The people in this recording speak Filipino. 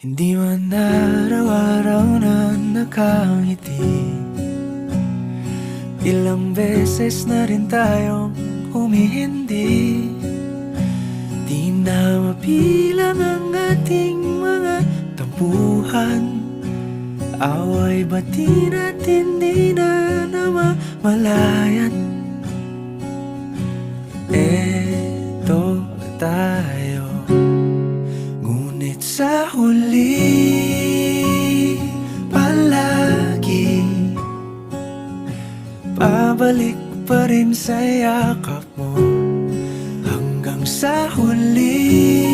Hindi man araw-araw na nakangiti. Ilang beses na rin tayong humihindi. Di na mapilang ang ating mga tampuhan. Away bati natin di na namamalayan. Eto tayo, ngunit sa huli palagi pabalik pa rin sa yakap mo. Hanggang sa huli